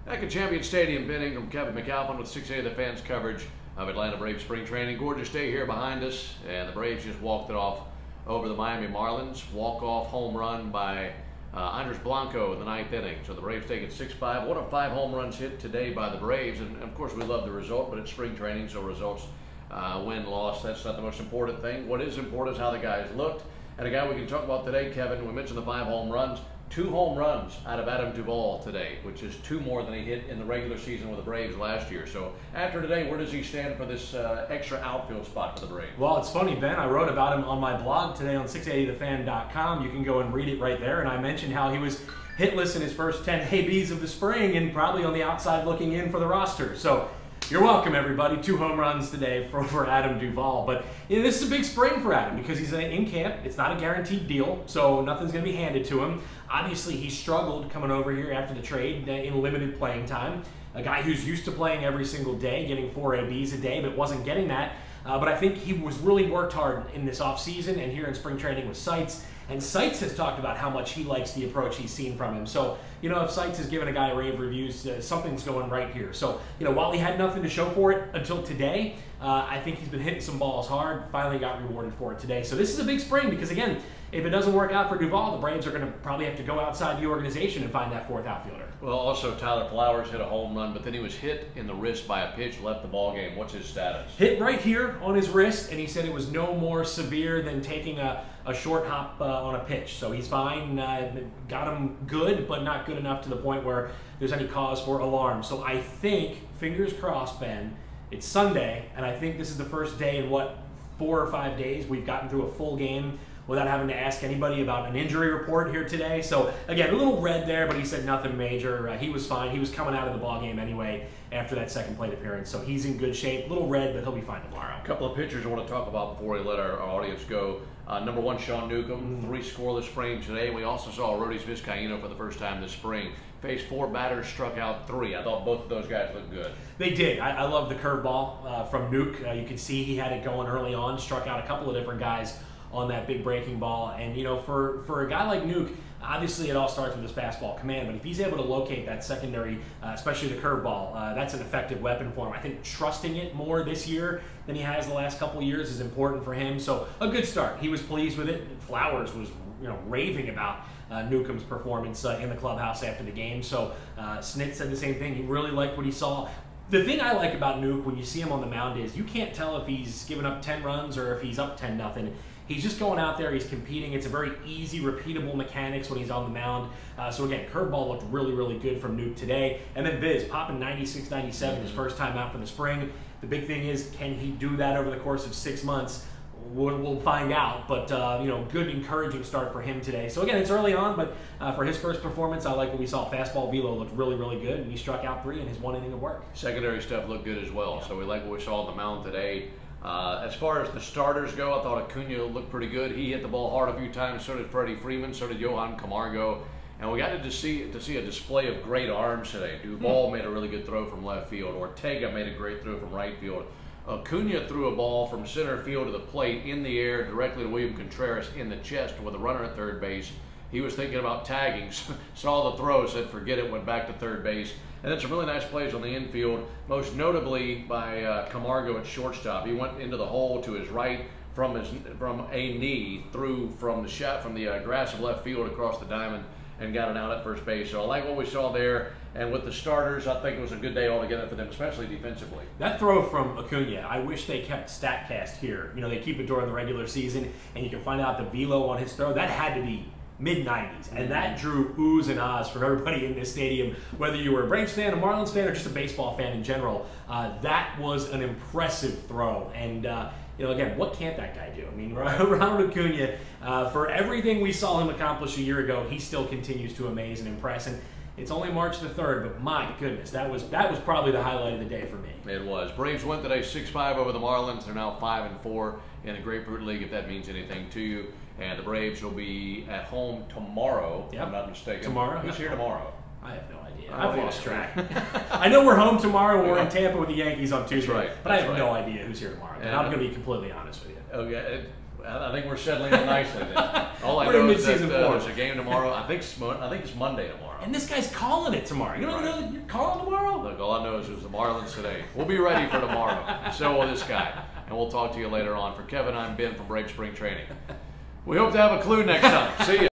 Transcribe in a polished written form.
Back at Champion Stadium, Ben Kevin McAlpin with 6A of the Fans coverage of Atlanta Braves spring training. Gorgeous day here behind us, and the Braves just walked it off over the Miami Marlins. Walk-off home run by Andres Blanco in the 9th inning. So the Braves take it 6-5. One of 5 home runs hit today by the Braves, and of course we love the result, but it's spring training, so results, win, loss, that's not the most important thing. What is important is how the guys looked. And a guy we can talk about today, Kevin, we mentioned the 5 home runs. 2 home runs out of Adam Duvall today, which is 2 more than he hit in the regular season with the Braves last year. So after today, where does he stand for this extra outfield spot for the Braves? Well, it's funny, Ben. I wrote about him on my blog today on 680thefan.com. You can go and read it right there. And I mentioned how he was hitless in his first 10 ABs of the spring and probably on the outside looking in for the roster. So you're welcome, everybody. 2 home runs today for Adam Duvall. But this is a big spring for Adam because he's in camp. It's not a guaranteed deal, so nothing's going to be handed to him. Obviously, he struggled coming over here after the trade in limited playing time. A guy who's used to playing every single day, getting 4 ABs a day, but wasn't getting that. But I think he was really worked hard in this offseason and here in spring training with Seitz. And Seitz has talked about how much he likes the approach he's seen from him. So, if Seitz has given a guy rave reviews, something's going right here. So, while he had nothing to show for it until today, I think he's been hitting some balls hard, finally got rewarded for it today. So this is a big spring because, again, if it doesn't work out for Duvall, the Braves are going to probably have to go outside the organization and find that 4th outfielder. Well, also Tyler Flowers hit a home run, but then he was hit in the wrist by a pitch, left the ball game. What's his status? Hit right here on his wrist, and he said it was no more severe than taking a short hop on a pitch. So he's fine. Got him good, but not good enough to the point where there's any cause for alarm. So I think, fingers crossed, Ben, it's Sunday, and I think this is the first day in, 4 or 5 days we've gotten through a full game without having to ask anybody about an injury report here today. So again, a little red there, but he said nothing major. He was fine. He was coming out of the ball game anyway after that second plate appearance. So he's in good shape. A little red, but he'll be fine tomorrow. A couple of pitchers I want to talk about before we let our audience go. Number 1, Sean Newcomb, 3 scoreless frames today. We also saw Arodys Vizcaíno for the first time this spring. Faced 4 batters, struck out 3. I thought both of those guys looked good. They did. I love the curveball from Nuke. You could see he had it going early on, struck out a couple of different guys on that big breaking ball. And, for a guy like Nuke, obviously it all starts with his fastball command, but if he's able to locate that secondary, especially the curveball, that's an effective weapon for him. I think trusting it more this year than he has the last couple of years is important for him. So a good start. He was pleased with it. Flowers was, raving about Newcomb's performance in the clubhouse after the game. So Snit said the same thing. He really liked what he saw. The thing I like about Nuke when you see him on the mound is you can't tell if he's given up 10 runs or if he's up 10-0. He's just going out there, he's competing. It's a very easy, repeatable mechanics when he's on the mound. So again, curveball looked really, really good from Nuke today. And then Viz, popping 96, 97 his first time out for the spring. The big thing is, can he do that over the course of 6 months? We'll find out, but good, encouraging start for him today. So again, it's early on, but for his first performance, I like what we saw. Fastball velo looked really, really good, and he struck out 3 in his 1 inning of work. Secondary stuff looked good as well, so we like what we saw on the mound today. As far as the starters go, I thought Acuna looked pretty good. He hit the ball hard a few times, so did Freddie Freeman, so did Johan Camargo. And we got to see a display of great arms today. Duvall made a really good throw from left field. Ortega made a great throw from right field. Acuna threw a ball from center field to the plate in the air directly to William Contreras in the chest with a runner at third base. He was thinking about tagging, saw the throw, said forget it, went back to third base. And then some really nice plays on the infield, most notably by Camargo at shortstop. He went into the hole to his right from a knee, threw from the grass of left field across the diamond and got it out at first base. So I like what we saw there. And with the starters, I think it was a good day altogether for them, especially defensively. That throw from Acuna, I wish they kept StatCast here. They keep it during the regular season, and you can find out the velo on his throw. That had to be mid-90s, and that drew oohs and ahs from everybody in this stadium, whether you were a Braves fan, a Marlins fan, or just a baseball fan in general. That was an impressive throw, and again, what can't that guy do? I mean, Ronald Acuna, for everything we saw him accomplish a year ago, he still continues to amaze and impress. And it's only March the 3rd, but my goodness, that was probably the highlight of the day for me. It was. Braves went today 6-5 over the Marlins. They're now 5-4 in the Grapefruit League, if that means anything to you. And the Braves will be at home tomorrow, if I'm not mistaken. Tomorrow? Who's here tomorrow? I have no idea. I've lost track. I know we're home tomorrow. We're in Tampa with the Yankees on Tuesday. That's right. But I have no idea who's here tomorrow. And I'm going to be completely honest with you. Okay. I think we're settling in nicely then. All I We're know in is that mid-season form. there's a game tomorrow. I think it's Monday tomorrow. And this guy's calling it tomorrow. You don't know that you're calling tomorrow? Look, all I know is it was the Marlins today. We'll be ready for tomorrow. So will this guy. And we'll talk to you later on. For Kevin, I'm Ben from Break Spring Training. We hope to have a clue next time. See ya.